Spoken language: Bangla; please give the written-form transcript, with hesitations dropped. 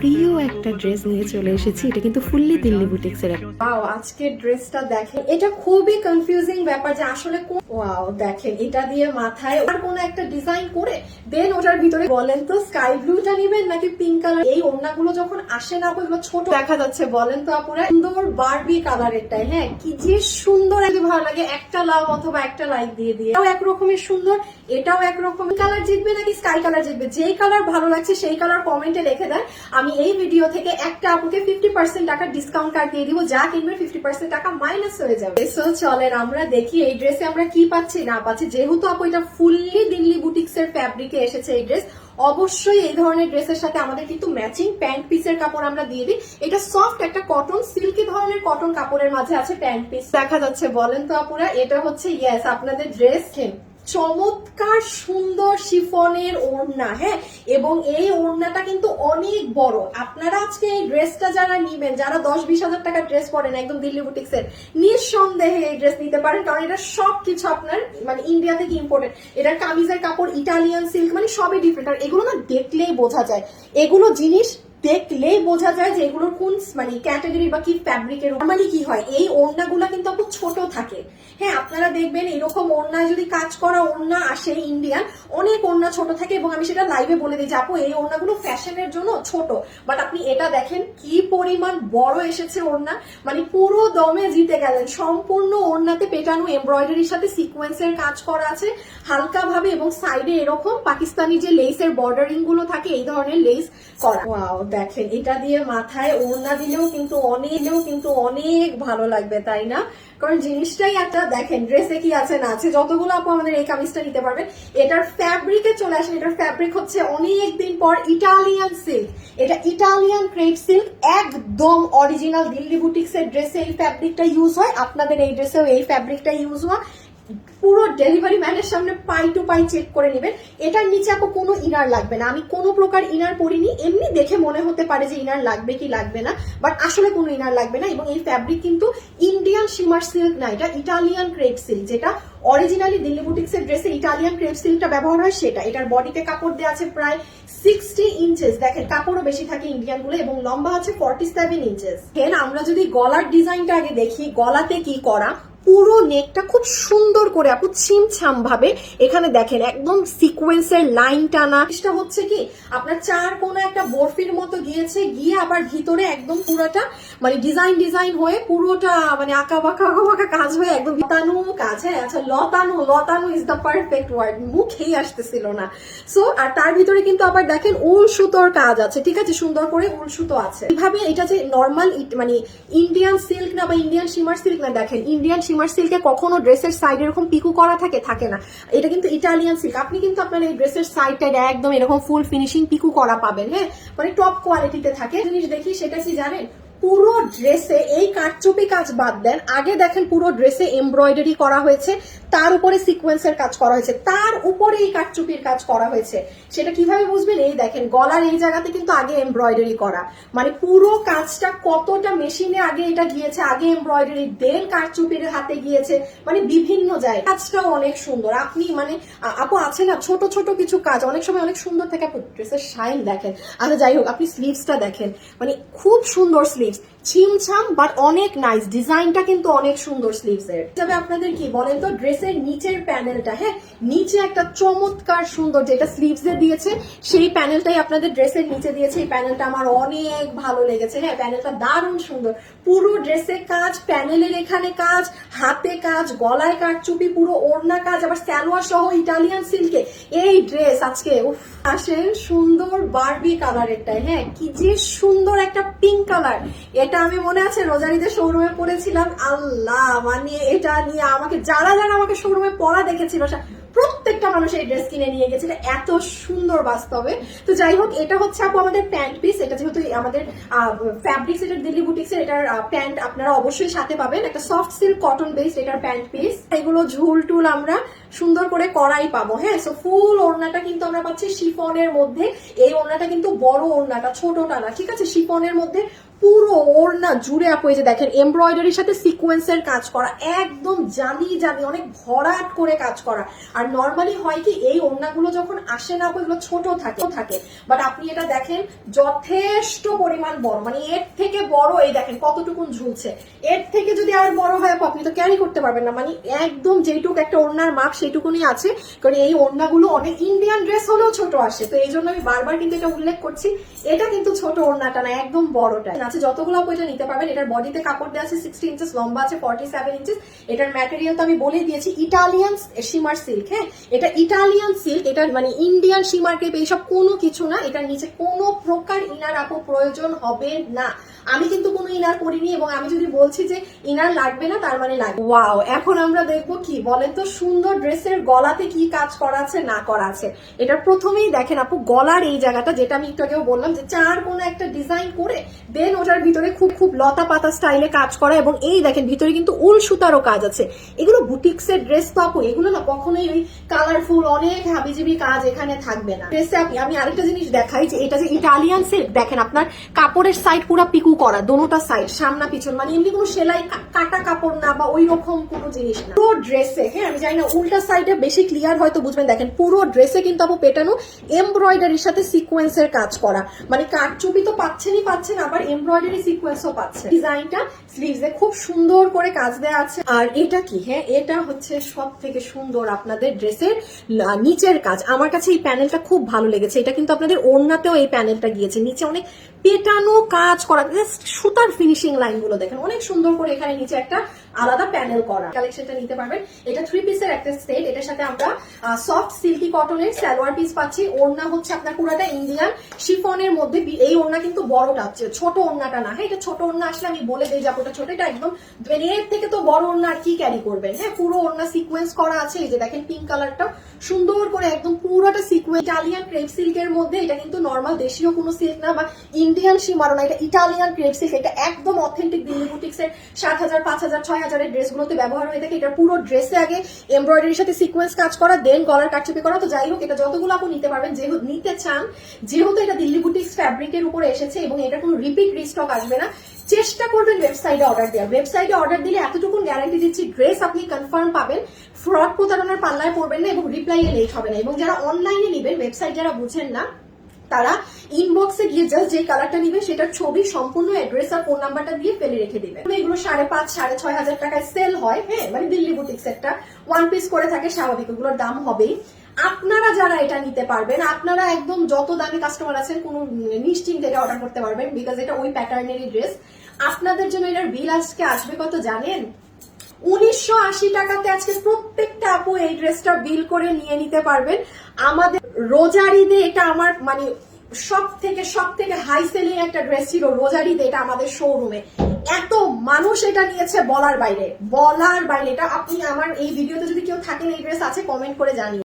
প্রিয় একটা ড্রেস নিয়ে চলে এসেছি। এটা কিন্তু ফুললি দিল্লি বুটিক্সের। ওয়াও, আজকে ড্রেসটা দেখেন, এটা খুবই কনফিউজিং ব্যাপার যে আসলে ওয়াও দেখেন, এটা দিয়ে মাথায় আর কোন একটা ডিজাইন করে দেন ওটার ভিতরে বলেন তো স্কাই ব্লুটা নিবেন নাকি পিঙ্ক কালার। এই ওড়নাগুলো যখন আসে না এগুলো ছোট দেখা যাচ্ছে, বলেন তো আপুরা, সুন্দর বারবি কালারেরটাই। হ্যাঁ, কি যে সুন্দর, একদম ভালো লাগে। একটা লাভ অথবা একটা লাইক দিয়ে দিয়ে এটাও একরকমের সুন্দর, এটাও একরকম। কালার জিতবে নাকি স্কাই কালার জিতবে, যেই কালার ভালো লাগছে সেই কালার কমেন্টে লিখে দেন। আমি এই ভিডিও থেকে একটা আপুকে 50% টাকা ডিসকাউন্ট কার্ড দিয়ে দিব, যা কিনবে 50% টাকা মাইনাস হয়ে যাবে। সো চলেন আমরা দেখি এই ড্রেসে আমরা কি পাচ্ছি না পাচ্ছি। যেহেতু আপু এটা ফুললি দিল্লি বুটিক্স এর ফ্যাব্রিকে এসেছে এই ড্রেস, অবশ্যই এই ধরনের ড্রেসের সাথে আমাদের কিন্তু ম্যাচিং প্যান্ট পিসের কাপড় আমরা দিয়ে দিই। এটা সফট একটা কটন সিল্কি ধরনের কটন কাপড়ের মাঝে আছে প্যান্ট পিস দেখা যাচ্ছে। বলেন তো আপুরা, এটা হচ্ছে ইয়েস আপনাদের ড্রেস। চমৎকার সুন্দর শিফনের ওড়না। হ্যাঁ, এবং এই ওড়নাটা কিন্তু অনেক বড়। আপনারা আজকে এই ড্রেসটা যারা নিবেন, যারা 10-20 হাজার টাকার ড্রেস পরেন একদম দিল্লি বুটিক্স এর, নিঃসন্দেহে এই ড্রেস নিতে পারেন, কারণ এটা সবকিছু আপনার মানে ইন্ডিয়া থেকে ইম্পোর্টেড। এটার কামিজের কাপড় ইটালিয়ান সিল্ক, মানে সবই ডিফারেন্ট। আর এগুলো না দেখলেই বোঝা যায়, এগুলো জিনিস দেখলেই বোঝা যায় যে এগুলোর কোন মানে ক্যাটাগরি বা কি ফ্যাব্রিকের। নরমালি কি হয়, এই ওড়নাগুলো কিন্তু আপু ছোট থাকে। হ্যাঁ, আপনারা দেখবেন এরকম ওড়নায় যদি কাজ করা ওড়না আসে ইন্ডিয়ান, অনেক ওড়না ছোট থাকে। এবং আমি সেটা লাইভে বলে দিই যে আপু এই ওড়নাগুলো ফ্যাশনের জন্য ছোট, বাট আপনি এটা দেখেন কি পরিমাণ বড় এসেছে ওড়না, মানে পুরো দমে জিতে গেলেন। সম্পূর্ণ ওড়নাতে পেটানো এমব্রয়ডারির সাথে সিকোয়েন্সের কাজ করা আছে হালকা ভাবে, এবং সাইডে এরকম পাকিস্তানি যে লেসের বর্ডারিং গুলো থাকে এই ধরনের লেস করা। ওয়াও দেখেন, এটা দিয়ে মাথায় ওড়না দিলেও কিন্তু অনেক ভালো লাগবে, তাই না? কারণ জিনিসটাই একটা দেখেন, ড্রেসে কি আছে না আছে। যতগুলো আপু আমাদের এই কামিজটা নিতে পারবেন, এটার ফ্যাব্রিকে চলে আসেন। এটার ফ্যাব্রিক হচ্ছে অনেকদিন পর ইটালিয়ান সিল্ক। এটা ইটালিয়ান ক্রেপ সিল্ক, একদম অরিজিনাল দিল্লি বুটিক্স এর ড্রেসে এই ফ্যাব্রিকটা ইউজ হয়, আপনাদের এই ড্রেসেও এই ফ্যাব্রিকটা ইউজ হয়। পুরো ডেলিভারি ম্যানের সামনে পাই টু পাই চেক করে নেবেন। এটার নিচে আপু কোনো ইনার লাগবে না। আমি কোনো প্রকার ইনার পরিনি, এমনি দেখে মনে হতে পারে যে ইনার লাগবে কি লাগবে না, বাট আসলে কোনো ইনার লাগবে না। এবং এই ফ্যাব্রিক কিন্তু ইন্ডিয়ান শিমার সিল্ক না, এটা ইটালিয়ান ক্রেপ সিল্ক, যেটা অরিজিনালি দিল্লি বুটিক্স এর ড্রেসে ইটালিয়ান ক্রেপ সিল্কটা ব্যবহার হয় সেটা। এটার বডিতে কাপড় দেওয়া আছে প্রায় 60 ইঞ্চেস। দেখেন কাপড়ও বেশি থাকে ইন্ডিয়ান গুলো, এবং লম্বা আছে 47 ইঞ্চেস। আমরা যদি গলার ডিজাইনটা আগে দেখি, গলাতে কি করা, পুরো নেকটা খুব সুন্দর করে আপু ছিমছাম ভাবে এখানে দেখেন একদম সিকোয়েন্সের লাইন টানা। এটা হচ্ছে কি আপনার চার কোনা একটা বরফির মতো গিয়েছে, গিয়ে আবার ভিতরে একদম পুরোটা মানে ডিজাইন হয়ে পুরোটা মানে আঁকা বাঁকা কাজ হয়ে একদম লতানো কাজ। হ্যাঁ, আচ্ছা লতানো ইজ দ্য পারফেক্ট ওয়ার্ড, মুখেই আসতেছিল না। সো আর তার ভিতরে কিন্তু আবার দেখেন উল সুতোর কাজ আছে, ঠিক আছে, সুন্দর করে উল সুতো আছে। এইভাবে এটা যে নর্মাল মানে ইন্ডিয়ান সিল্ক না বা ইন্ডিয়ান শিমার সিল্ক না, দেখেন ইন্ডিয়ান শিমার সিল্কে কখনো ড্রেসের সাইড এরকম পিকু করা থাকে না। এটা কিন্তু ইটালিয়ান সিল্ক, আপনি কিন্তু আপনার এই ড্রেসের সাইডটা একদম এরকম ফুল ফিনিশিং পিকু করা পাবেন। হ্যাঁ, মানে টপ কোয়ালিটিতে থাকে। জিনিস দেখি সেটা কি জানেন, পুরো ড্রেসে এই কাটচুপি কাজ বাদ দেন, আগে দেখেন পুরো ড্রেসে এমব্রয়ডারি করা হয়েছে, তার উপরে সিকোয়েন্সের কাজ করা হয়েছে, তার উপরে এই কাটচুপির কাজ করা হয়েছে। সেটা কিভাবে বুঝবেন, এই দেখেন গলার এই জায়গাতে কিন্তু আগে এমব্রয়ডারি করা, মানে পুরো কাজটা কতটা মেশিনে আগে এটা গিয়েছে, আগে এমব্রয়ডারি দেন কাটচুপির হাতে গিয়েছে, মানে বিভিন্ন জায়গায় কাজটাও অনেক সুন্দর। আপনি মানে আপু আছে না ছোট ছোট কিছু কাজ অনেক সময় অনেক সুন্দর থাকে। আপু ড্রেসের শাইন দেখেন। আচ্ছা যাই হোক, আপনি স্লিভসটা দেখেন, মানে খুব সুন্দর স্লিভস, ছিমছাম বাট অনেক নাইস। ডিজাইনটা কিন্তু অনেক সুন্দর স্লিভস এর। তবে আপনাদের কি বলেন তো, ড্রেসের নিচের প্যানেলটা, হ্যাঁ নিচে একটা চমৎকার সুন্দর যেটা স্লিভস এ দিয়েছে সেই প্যানেলটাই আপনাদের ড্রেসের নিচে দিয়েছে। এই প্যানেলটা আমার অনেক ভালো লেগেছে। হ্যাঁ, প্যানেলটা দারুণ সুন্দর, পুরো ড্রেসে কাজ, প্যানেলের এখানে কাজ, হাতে কাজ, গলায় কাটচুপি, পুরো ওড়না কাজ, আবার সালোয়ার সহ ইটালিয়ান সিল্কে এই ড্রেস। আজকে আসেন সুন্দর বারবি কালারেরটাই। হ্যাঁ, কি যে সুন্দর একটা পিঙ্ক কালার। এটা আমি মনে আছে রোজারিদের শোরুমে পরেছিলাম, আল্লাহ, মানে এটা নিয়ে আমাকে যারা আমাকে শোরুমে পরা দেখেছিল প্রত্যেকটা মানুষ এই ড্রেস কিনে নিয়ে গেছিল, এত সুন্দর বাস্তবে। তো যাই হোক, এটা হচ্ছে আপু আমাদের প্যান্ট পিস। এটা যেহেতু আমাদের ফ্যাব্রিক্স, এটার দিল্লি বুটিক্স এর এটার প্যান্ট আপনারা অবশ্যই সাথে পাবেন, একটা সফট সিল্ক কটন বেসড এটার প্যান্ট পিস। এগুলো ঝুল টুল আমরা সুন্দর করে করাই পাবো। হ্যাঁ, সো ফুল ওড়নাটা কিন্তু আমরা পাচ্ছি শিফনের মধ্যে। এই ওড়নাটা কিন্তু বড় ওড়নাটা, ছোটটা না, ঠিক আছে, শিফনের মধ্যে পুরো ওড়না জুড়ে আপু এই যে দেখেন এমব্রয়ডারির সাথে সিকোয়েন্সের কাজ করা, একদম জানি অনেক ভরাট করে কাজ করা। আর নর্মাল নর্মালি হয় কি এই ওড়নাগুলো যখন আসে না এগুলো ছোট থাকে, বাট আপনি এটা দেখেন যথেষ্ট পরিমাণ বড়, মানে এর থেকে বড় এই দেখেন কতটুকুন ঝুলছে, এর থেকে যদি আর বড় হয় আপনি তো ক্যারি করতে পারবেন না, মানে একদম যেটুকু একটা ওড়নার মাপ সেইটুকুনি আছে। কারণ এই ওড়নাগুলো অনেক ইন্ডিয়ান ড্রেস হলেও ছোট আসে, তো এই জন্য আমি বারবার কিন্তু এটা উল্লেখ করছি, এটা কিন্তু ছোট ওড়নাটা না, একদম বড়টা আছে। যতগুলো আপু এটা নিতে পারবেন। এটার বডিতে কাপড় দেওয়া আছে 60 ইঞ্চেস, লম্বা আছে 47 ইঞ্চেস। এটার ম্যাটেরিয়াল তো আমি বলে দিয়েছি ইটালিয়ান শিমার সিল্ক। হ্যাঁ, এটা ইটালিয়ান সিল্ক, এটা মানে ইন্ডিয়ান শিমার ক্রেপ এইসব কোনো কিছু না। এটার নিচে কোনো প্রকার ইনার আপু প্রয়োজন হবে না। আমি কিন্তু কোনো ইনার করিনি, এবং আমি যদি বলছি যে ইনার লাগবে না তার মানে লাগবে। ওয়াও, এখন আমরা দেখবো কি বলেন তো সুন্দর ড্রেসের গলাতে কি কাজ করা আছে না করা আছে। এটার প্রথমেই দেখেন আপু গলার এই জায়গাটা, যেটা আমি একটু আগেও বললাম যে চার কোনো একটা ডিজাইন করে দেন ওটার ভিতরে খুব খুব লতা পাতা স্টাইলে কাজ করা, এবং এই দেখেন ভিতরে কিন্তু উল সুতারও কাজ আছে। এগুলো বুটিক্সের ড্রেস তো আপু, এগুলো না কখনোই ওই কালারফুল অনেক হাবিজিবি কাজ এখানে থাকবে না ড্রেসে। আমি আরেকটা জিনিস দেখাই যে এটা যে ইটালিয়ান সিল্ক, দেখেন আপনার কাপড়ের সাইড পুরো পিকু করা, দোনোটা সাইড সামনা পিছন, মানে এমনি কোনো সেলাই কাটা কাপড় না বা ওই রকম কোনো জিনিস না পুরো ড্রেসে। হ্যাঁ, আমি জানি না উল্টা সাইডে বেশি ক্লিয়ার হয়তো বুঝবেন, দেখেন পুরো ড্রেসে কিন্তু আপু পেটানো এমব্রয়ডারির সাথে সিকোয়েন্সের কাজ করা, মানে কাটচুপি তো পাচ্ছেন, আবার এমব্রয়ডারি সিকোয়েন্সও পাচ্ছেন। ডিজাইনটা স্লিভসে খুব সুন্দর করে কাজ দেওয়া আছে। আর এটা কি, হ্যাঁ এটা হচ্ছে সব থেকে সুন্দর আপনাদের ড্রেসের নিচের কাজ। আমার কাছে এই প্যানেলটা খুব ভালো লেগেছে। এটা কিন্তু আপনাদের ওড়নাতেও এই প্যানেলটা গিয়েছে, নিচে অনেক পেটানো কাজ করা, সুতার ফিনিশিং লাইন গুলো দেখেন অনেক সুন্দর করে, এখানে নিচে একটা আলাদা প্যানেল করা। কালেকশনটা নিতে পারবেন। এটা 3 পিসের একটা সেট। এটার সাথে আমরা সফট সিল্কি কটনের সালোয়ার পিস পাচ্ছি। ওড়না হচ্ছে আপনার পুরাটা ইন্ডিয়ান শিফনের মধ্যে। এই ওড়না কিন্তু বড়টা হচ্ছে, ছোট ওড়নাটা না। হ্যাঁ, এটা ছোট ওড়না আসলে আমি বলে দিই যাবো এটা ছোট, এটা একদম এর থেকে তো বড় ওড়না আর কি ক্যারি করবেন। হ্যাঁ, পুরো ওড়না সিকোয়েন্স করা আছে। এই যে দেখেন পিঙ্ক কালারটা সুন্দর করে একদম পুরোটা সিকোয়েন্স। ইটালিয়ান ক্রেপ সিল্কের মধ্যে, এটা কিন্তু নর্মাল দেশীয় কোনো সিল্ক না বা ইন্ডিয়ান শিমারো না, এটা ইটালিয়ান ক্রেপ সিল্ক। এটা একদম অথেন্টিক দিল্লি বুটিক্সের 7000, 5000, 6000 এর ড্রেসগুলোতে ব্যবহার হয়ে থাকে। এটা পুরো ড্রেসে আগে এমব্রয়ডারির সাথে সিকোয়েন্স কাজ করা, দেন গলার কাটচুপি করা। তো যাই হোক, এটা যতগুলো আপনি নিতে পারবেন, যেহেতু নিতে চান, যেহেতু এটা দিল্লি বুটিক্স ফ্যাব্রিকের উপরে এসেছে এবং এটা কোনো রিপিট রিস্টক আসবে না, চেষ্টা করবেন ওয়েবসাইটে অর্ডার দেওয়ার। ওয়েবসাইটে অর্ডার দিলে এতটুকু গ্যারান্টি দিচ্ছি ড্রেস আপনি কনফার্ম পাবেন, ফ্রড প্রতারণার পাল্লায় পড়বেন না এবং রিপ্লাইয়ে লেট হবে না। এবং যারা অনলাইনে নেবেন, ওয়েবসাইট যারা বুঝেন না, তারা ইনবক্সে গিয়ে জাস্ট যে কালারটা নিবে সেটার ছবি, সম্পূর্ণ অ্যাড্রেস আর ফোন নাম্বারটা দিয়ে ফেলে রেখে দিবেন। এগুলো 5,500, 6,500 টাকায় সেল হয়। হ্যাঁ, মানে দিল্লি বুটিক্স একটা 1 পিস করে থাকে, স্বাভাবিক ওগুলোর দাম হবেই। আপনারা যারা এটা নিতে পারবেন, আপনারা একদম যত দামি কাস্টমার আছেন কোনো নিশ্চিন্তে এটা অর্ডার করতে পারবেন, বিকজ এটা ওই প্যাটার্নেরই ড্রেস। আপনাদের জন্য এটার বিল আজকে আসবে কত জানেন? 1980 টাকাতে আজকে প্রত্যেকটা আপু এই ড্রেসটা বিল করে নিয়ে নিতে পারবেন। আমাদের রোজার ঈদে এটা আমার মানে সব থেকে হাই সেলিং একটা ড্রেস ছিল রোজার ঈদে, এটা আমাদের শোরুমে এত মানুষ এটা নিয়েছে বলার বাইরে। এটা আপনি আমার এই ভিডিওতে যদি কেউ থাকেন এই ড্রেস আছে কমেন্ট করে জানিয়ে।